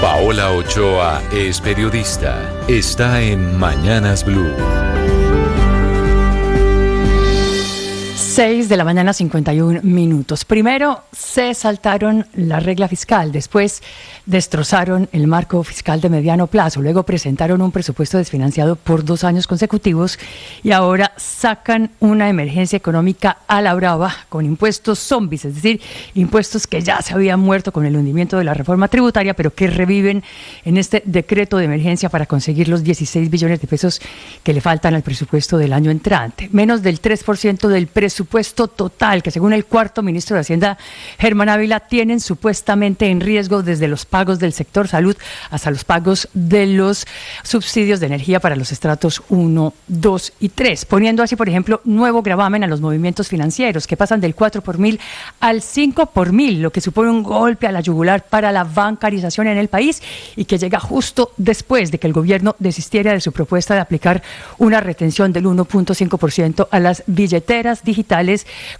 Paola Ochoa es periodista. Está en Mañanas Blue. 6:51 a.m. Primero se saltaron la regla fiscal, después destrozaron el marco fiscal de mediano plazo, luego presentaron un presupuesto desfinanciado por 2 años consecutivos y ahora sacan una emergencia económica a la brava con impuestos zombies, es decir, impuestos que ya se habían muerto con el hundimiento de la reforma tributaria, pero que reviven en este decreto de emergencia para conseguir los 16 billones de pesos que le faltan al presupuesto del año entrante. Menos del 3% del presupuesto total, que según el cuarto ministro de Hacienda, Germán Ávila, tienen supuestamente en riesgo desde los pagos del sector salud hasta los pagos de los subsidios de energía para los estratos 1, 2 y 3, poniendo así, por ejemplo, nuevo gravamen a los movimientos financieros, que pasan del 4 por mil al 5 por mil, lo que supone un golpe a la yugular para la bancarización en el país y que llega justo después de que el gobierno desistiera de su propuesta de aplicar una retención del 1.5% a las billeteras digitales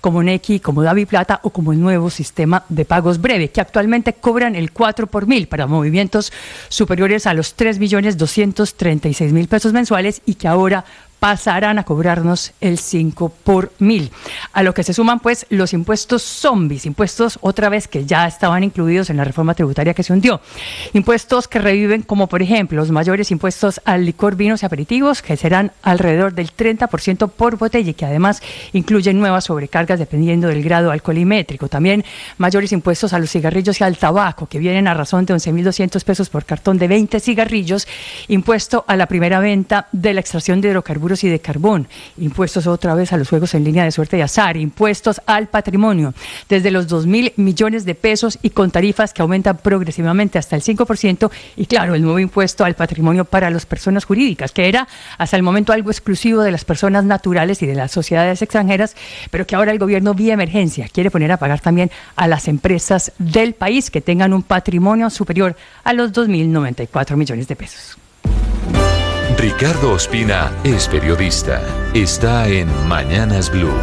como Nequi, como DaviPlata o como el nuevo sistema de pagos breve, que actualmente cobran el 4 por mil para movimientos superiores a los 3.236.000 pesos mensuales y que ahora pasarán a cobrarnos el 5 por mil. A lo que se suman pues los impuestos zombies, impuestos otra vez que ya estaban incluidos en la reforma tributaria que se hundió. Impuestos que reviven como por ejemplo los mayores impuestos al licor, vinos y aperitivos, que serán alrededor del 30% por botella y que además incluyen nuevas sobrecargas dependiendo del grado alcoholimétrico. También mayores impuestos a los cigarrillos y al tabaco, que vienen a razón de 11.200 pesos por cartón de 20 cigarrillos, impuesto a la primera venta de la extracción de hidrocarburos y de carbón, impuestos otra vez a los juegos en línea de suerte y azar, impuestos al patrimonio desde los 2.000 millones de pesos y con tarifas que aumentan progresivamente hasta el 5% y claro, el nuevo impuesto al patrimonio para las personas jurídicas, que era hasta el momento algo exclusivo de las personas naturales y de las sociedades extranjeras, pero que ahora el gobierno vía emergencia quiere poner a pagar también a las empresas del país que tengan un patrimonio superior a los 2.094 millones de pesos. Ricardo Ospina es periodista. Está en Mañanas Blue.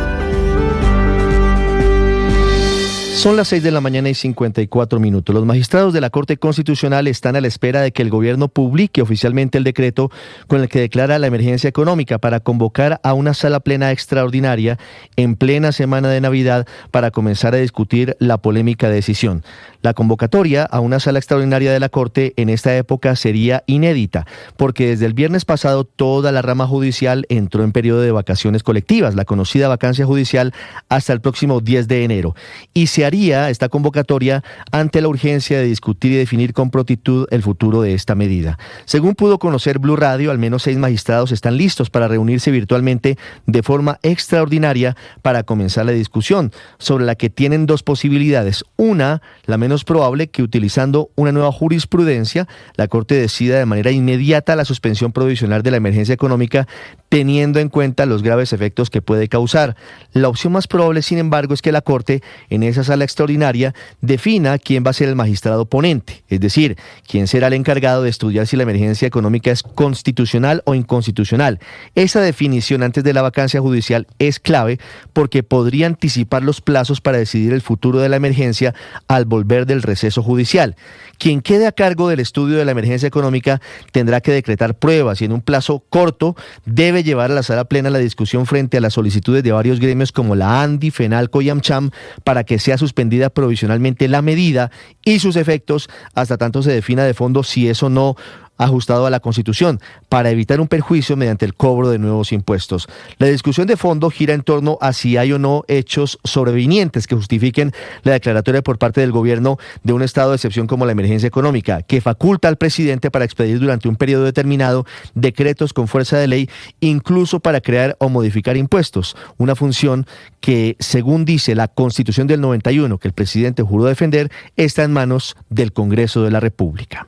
Son las 6:54 a.m. Los magistrados de la Corte Constitucional están a la espera de que el gobierno publique oficialmente el decreto con el que declara la emergencia económica para convocar a una sala plena extraordinaria en plena semana de Navidad para comenzar a discutir la polémica decisión. La convocatoria a una sala extraordinaria de la Corte en esta época sería inédita, porque desde el viernes pasado toda la rama judicial entró en periodo de vacaciones colectivas, la conocida vacancia judicial, hasta el próximo 10 de enero. Y se haría esta convocatoria ante la urgencia de discutir y definir con prontitud el futuro de esta medida. Según pudo conocer Blue Radio, al menos 6 magistrados están listos para reunirse virtualmente de forma extraordinaria para comenzar la discusión, sobre la que tienen 2 posibilidades. Una, la menos probable, que utilizando una nueva jurisprudencia, la Corte decida de manera inmediata la suspensión provisional de la emergencia económica, teniendo en cuenta los graves efectos que puede causar. La opción más probable, sin embargo, es que la Corte, en esa sala extraordinaria, defina quién va a ser el magistrado ponente, es decir, quién será el encargado de estudiar si la emergencia económica es constitucional o inconstitucional. Esa definición antes de la vacancia judicial es clave porque podría anticipar los plazos para decidir el futuro de la emergencia al volver del receso judicial. Quien quede a cargo del estudio de la emergencia económica tendrá que decretar pruebas y en un plazo corto debe llevar a la sala plena la discusión frente a las solicitudes de varios gremios como la ANDI, FENALCO y AMCHAM para que sea suspendida provisionalmente la medida y sus efectos hasta tanto se defina de fondo si eso no ajustado a la Constitución, para evitar un perjuicio mediante el cobro de nuevos impuestos. La discusión de fondo gira en torno a si hay o no hechos sobrevinientes que justifiquen la declaratoria por parte del gobierno de un estado de excepción como la emergencia económica, que faculta al presidente para expedir durante un periodo determinado decretos con fuerza de ley, incluso para crear o modificar impuestos, una función que, según dice la Constitución del 91, que el presidente juró defender, está en manos del Congreso de la República.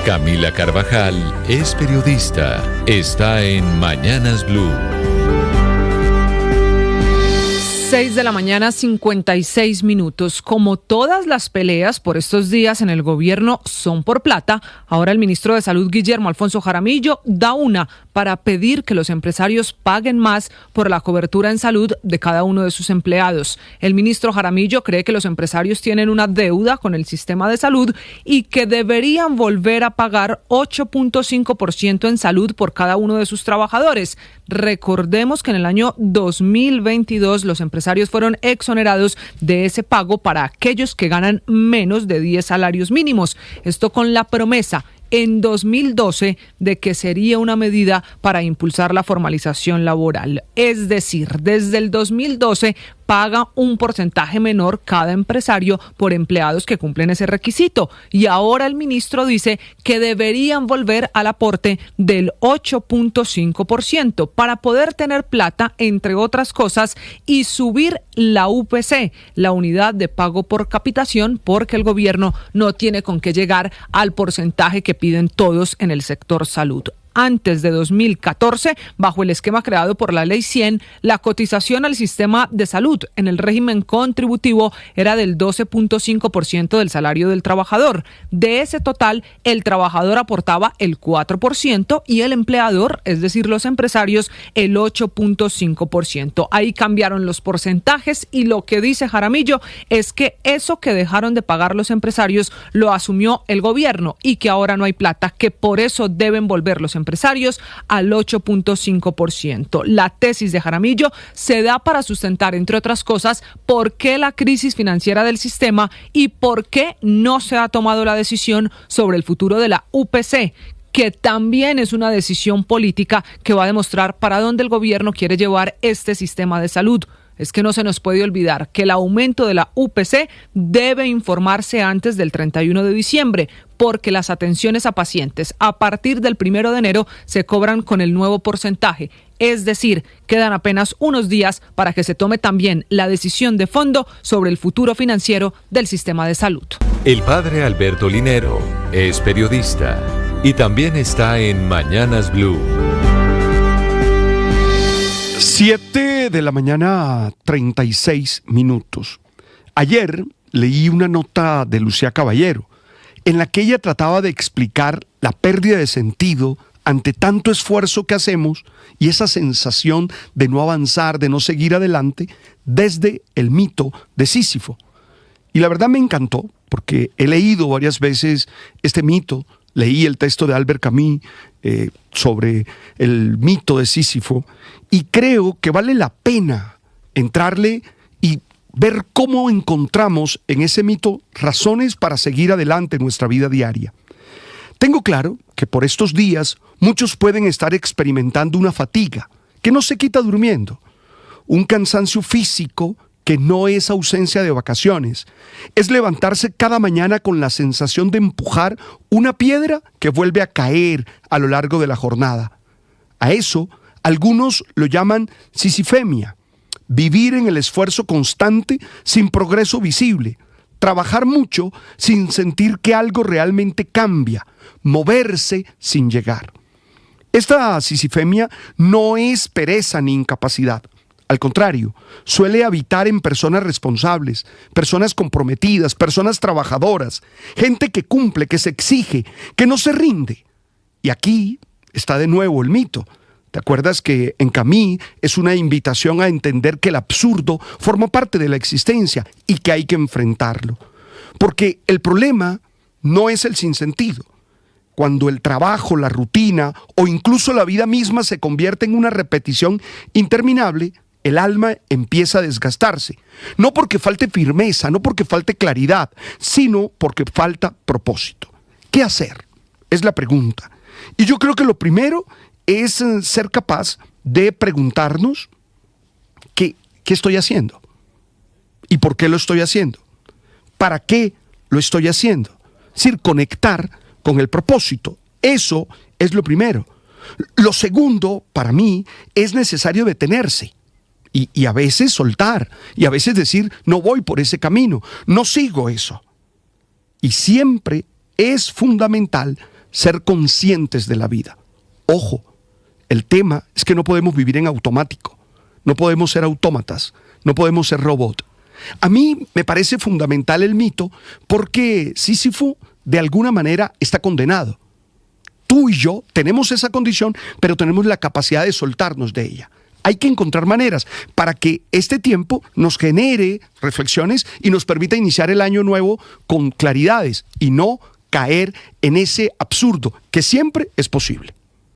Camila Carvajal es periodista. Está en Mañanas Blue. 6:56 a.m. Como todas las peleas por estos días en el gobierno son por plata, ahora el ministro de Salud, Guillermo Alfonso Jaramillo, da una para pedir que los empresarios paguen más por la cobertura en salud de cada uno de sus empleados. El ministro Jaramillo cree que los empresarios tienen una deuda con el sistema de salud y que deberían volver a pagar 8.5% en salud por cada uno de sus trabajadores. Recordemos que en el año 2022 los empresarios fueron exonerados de ese pago para aquellos que ganan menos de 10 salarios mínimos. Esto con la promesa en 2012 de que sería una medida para impulsar la formalización laboral. Es decir, desde el 2012 paga un porcentaje menor cada empresario por empleados que cumplen ese requisito. Y ahora el ministro dice que deberían volver al aporte del 8.5% para poder tener plata, entre otras cosas, y subir la UPC, la unidad de pago por capitación, porque el gobierno no tiene con qué llegar al porcentaje que piden todos en el sector salud. Antes de 2014, bajo el esquema creado por la Ley 100, la cotización al sistema de salud en el régimen contributivo era del 12.5% del salario del trabajador. De ese total, el trabajador aportaba el 4% y el empleador, es decir, los empresarios, el 8.5%. Ahí cambiaron los porcentajes y lo que dice Jaramillo es que eso que dejaron de pagar los empresarios lo asumió el gobierno y que ahora no hay plata, que por eso deben volver los empresarios al 8.5%. La tesis de Jaramillo se da para sustentar, entre otras cosas, por qué la crisis financiera del sistema y por qué no se ha tomado la decisión sobre el futuro de la UPC, que también es una decisión política que va a demostrar para dónde el gobierno quiere llevar este sistema de salud. Es que no se nos puede olvidar que el aumento de la UPC debe informarse antes del 31 de diciembre, porque las atenciones a pacientes a partir del 1 de enero se cobran con el nuevo porcentaje. Es decir, quedan apenas unos días para que se tome también la decisión de fondo sobre el futuro financiero del sistema de salud. El padre Alberto Linero es periodista y también está en Mañanas Blue. 7 de la mañana, 36 minutos. Ayer leí una nota de Lucía Caballero en la que ella trataba de explicar la pérdida de sentido ante tanto esfuerzo que hacemos y esa sensación de no avanzar, de no seguir adelante desde el mito de Sísifo. Y la verdad me encantó porque he leído varias veces este mito. Leí el texto de Albert Camus sobre el mito de Sísifo y creo que vale la pena entrarle y ver cómo encontramos en ese mito razones para seguir adelante en nuestra vida diaria. Tengo claro que por estos días muchos pueden estar experimentando una fatiga que no se quita durmiendo, un cansancio físico que no es ausencia de vacaciones, es levantarse cada mañana con la sensación de empujar una piedra que vuelve a caer a lo largo de la jornada. A eso, algunos lo llaman sisifemia, vivir en el esfuerzo constante sin progreso visible, trabajar mucho sin sentir que algo realmente cambia, moverse sin llegar. Esta sisifemia no es pereza ni incapacidad. Al contrario, suele habitar en personas responsables, personas comprometidas, personas trabajadoras, gente que cumple, que se exige, que no se rinde. Y aquí está de nuevo el mito. ¿Te acuerdas que en Camus es una invitación a entender que el absurdo forma parte de la existencia y que hay que enfrentarlo? Porque el problema no es el sinsentido. Cuando el trabajo, la rutina o incluso la vida misma se convierte en una repetición interminable, el alma empieza a desgastarse, no porque falte firmeza, no porque falte claridad, sino porque falta propósito. ¿Qué hacer? Es la pregunta. Y yo creo que lo primero es ser capaz de preguntarnos ¿qué estoy haciendo? ¿Y por qué lo estoy haciendo? ¿Para qué lo estoy haciendo? Es decir, conectar con el propósito. Eso es lo primero. Lo segundo, para mí, es necesario detenerse. Y a veces soltar, y a veces decir, no voy por ese camino, no sigo eso. Y siempre es fundamental ser conscientes de la vida. Ojo, el tema es que no podemos vivir en automático, no podemos ser autómatas, no podemos ser robot. A mí me parece fundamental el mito porque Sísifo de alguna manera está condenado. Tú y yo tenemos esa condición, pero tenemos la capacidad de soltarnos de ella. Hay que encontrar maneras para que este tiempo nos genere reflexiones y nos permita iniciar el año nuevo con claridades y no caer en ese absurdo que siempre es posible.